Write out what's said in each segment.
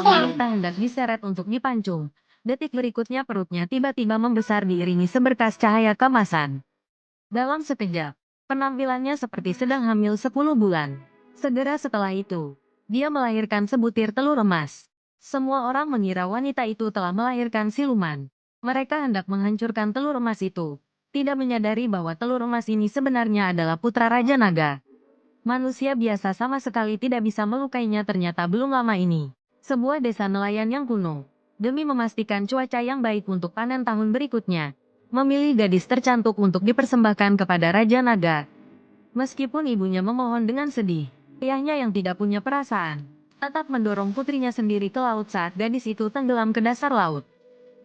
Meminta hendak diseret untuk dipancung. Detik berikutnya perutnya tiba-tiba membesar diiringi seberkas cahaya kemasan. Dalam sekejap, penampilannya seperti sedang hamil 10 bulan. Segera setelah itu, dia melahirkan sebutir telur emas. Semua orang mengira wanita itu telah melahirkan siluman. Mereka hendak menghancurkan telur emas itu, tidak menyadari bahwa telur emas ini sebenarnya adalah putra Raja Naga. Manusia biasa sama sekali tidak bisa melukainya ternyata belum lama ini. Sebuah desa nelayan yang kuno, demi memastikan cuaca yang baik untuk panen tahun berikutnya, memilih gadis tercantik untuk dipersembahkan kepada Raja Naga. Meskipun ibunya memohon dengan sedih, ayahnya yang tidak punya perasaan, tetap mendorong putrinya sendiri ke laut saat gadis itu tenggelam ke dasar laut.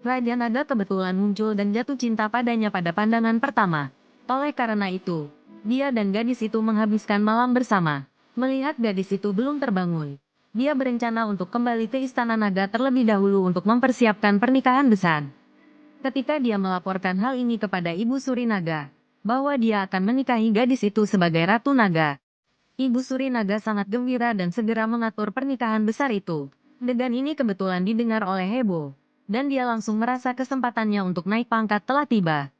Raja Naga kebetulan muncul dan jatuh cinta padanya pada pandangan pertama. Oleh karena itu, dia dan gadis itu menghabiskan malam bersama. Melihat gadis itu belum terbangun, dia berencana untuk kembali ke Istana Naga terlebih dahulu untuk mempersiapkan pernikahan besar. Ketika dia melaporkan hal ini kepada Ibu Suri Naga, bahwa dia akan menikahi gadis itu sebagai Ratu Naga, Ibu Suri Naga sangat gembira dan segera mengatur pernikahan besar itu. Degan ini kebetulan didengar oleh Hebo, dan dia langsung merasa kesempatannya untuk naik pangkat telah tiba.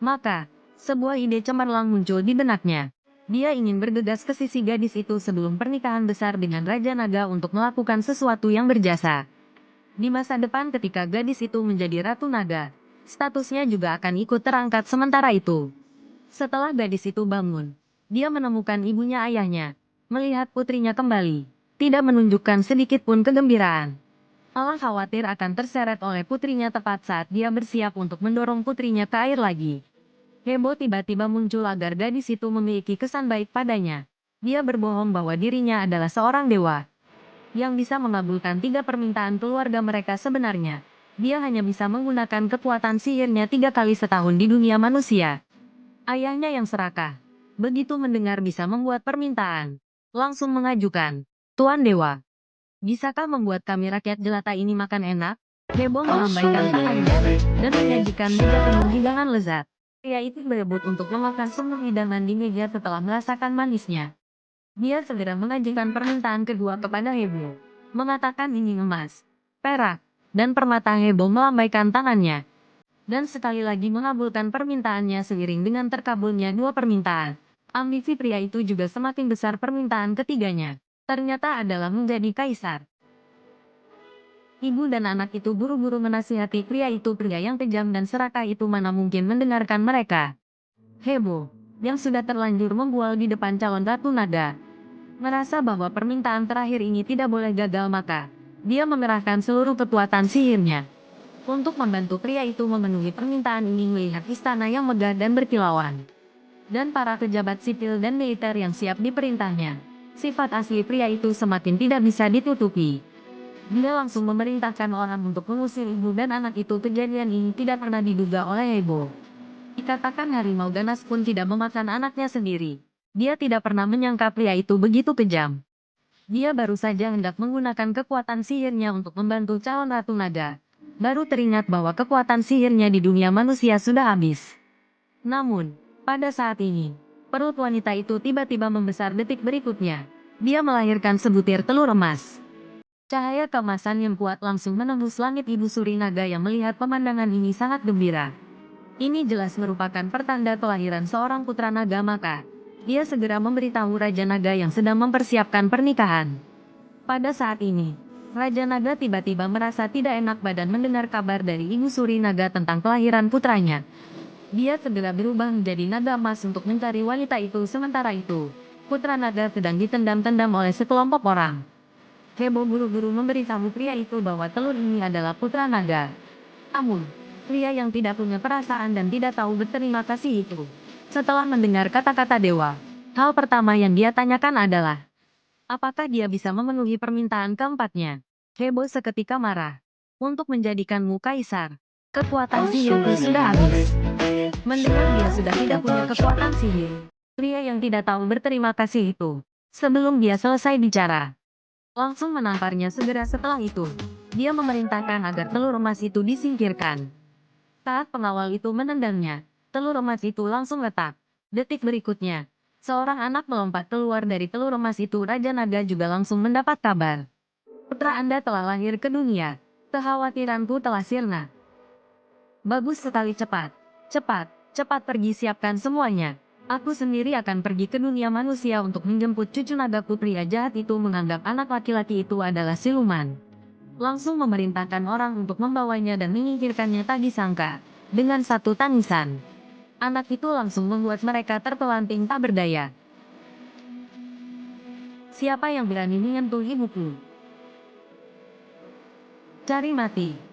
Maka, sebuah ide cemerlang muncul di benaknya. Dia ingin bergegas ke sisi gadis itu sebelum pernikahan besar dengan Raja Naga untuk melakukan sesuatu yang berjasa. Di masa depan ketika gadis itu menjadi Ratu Naga, statusnya juga akan ikut terangkat sementara itu. Setelah gadis itu bangun, dia menemukan ibunya ayahnya. Melihat putrinya kembali, tidak menunjukkan sedikit pun kegembiraan. Allah khawatir akan terseret oleh putrinya tepat saat dia bersiap untuk mendorong putrinya ke air lagi. Hebo tiba-tiba muncul agar gadis itu memiliki kesan baik padanya. Dia berbohong bahwa dirinya adalah seorang dewa yang bisa mengabulkan 3 permintaan keluarga mereka sebenarnya. Dia hanya bisa menggunakan kekuatan sihirnya 3 kali setahun di dunia manusia. Ayahnya yang serakah, begitu mendengar bisa membuat permintaan, langsung mengajukan, Tuan Dewa, bisakah membuat kami rakyat jelata ini makan enak? Hebo melambaikan tangannya, dan menyajikan meja penuh hidangan lezat. Pria itu berebut untuk memakan semua hidangan di meja setelah merasakan manisnya. Dia segera mengajukan permintaan kedua kepada Hebo, mengatakan ingin emas, perak, dan permata. Hebo melambaikan tangannya, dan sekali lagi mengabulkan permintaannya seiring dengan terkabulnya 2 permintaan. Ambisi pria itu juga semakin besar permintaan ketiganya. Ternyata adalah menjadi kaisar. Ibu dan anak itu buru-buru menasihati pria itu. Pria yang kejam dan serakah itu mana mungkin mendengarkan mereka. Hebo, yang sudah terlanjur membual di depan calon Ratu Naga, merasa bahwa permintaan terakhir ini tidak boleh gagal maka, dia mengerahkan seluruh kekuatan sihirnya untuk membantu pria itu memenuhi permintaan ini. Melihat istana yang megah dan berkilauan, dan para pejabat sipil dan militer yang siap diperintahnya, sifat asli pria itu semakin tidak bisa ditutupi. Dia langsung memerintahkan orang untuk mengusir ibu dan anak itu. Kejadian ini tidak pernah diduga oleh Hebo. Dikatakan harimau ganas pun tidak memakan anaknya sendiri. Dia tidak pernah menyangka pria itu begitu kejam. Dia baru saja hendak menggunakan kekuatan sihirnya untuk membantu calon Ratu Naga. Baru teringat bahwa kekuatan sihirnya di dunia manusia sudah habis. Namun, pada saat ini, perut wanita itu tiba-tiba membesar. Detik berikutnya, dia melahirkan sebutir telur emas. Cahaya keemasan yang kuat langsung menembus langit. Ibu Suri Naga yang melihat pemandangan ini sangat gembira. Ini jelas merupakan pertanda kelahiran seorang putra naga. Maka, dia segera memberitahu Raja Naga yang sedang mempersiapkan pernikahan. Pada saat ini, Raja Naga tiba-tiba merasa tidak enak badan mendengar kabar dari Ibu Suri Naga tentang kelahiran putranya. Dia segera berubah menjadi naga emas untuk mencari wanita itu. Sementara itu, putra naga sedang ditendam-tendam oleh sekelompok orang. Hebo buru-buru memberitahu pria itu bahwa telur ini adalah putra naga. Namun, pria yang tidak punya perasaan dan tidak tahu berterima kasih itu, setelah mendengar kata-kata dewa, hal pertama yang dia tanyakan adalah, apakah dia bisa memenuhi permintaan keempatnya? Hebo seketika marah. Untuk menjadikanmu kaisar, kekuatan sihirku sudah habis. Mendengar dia sudah tidak punya kekuatan sihir, pria yang tidak tahu berterima kasih itu, sebelum dia selesai bicara, langsung menamparnya. Segera setelah itu, dia memerintahkan agar telur emas itu disingkirkan. Saat pengawal itu menendangnya, telur emas itu langsung retak. Detik berikutnya, seorang anak melompat keluar dari telur emas itu. Raja Naga juga langsung mendapat kabar. Putra Anda telah lahir ke dunia. Kekhawatiranku telah sirna. Bagus sekali, cepat. Cepat, cepat pergi siapkan semuanya. Aku sendiri akan pergi ke dunia manusia untuk menjemput cucu naga putri jahat itu menganggap anak laki-laki itu adalah siluman. Langsung memerintahkan orang untuk membawanya dan menyingkirkannya tak disangka. Dengan satu tangisan, anak itu langsung membuat mereka terpelanting tak berdaya. Siapa yang berani menyentuh ibuku? Cari mati.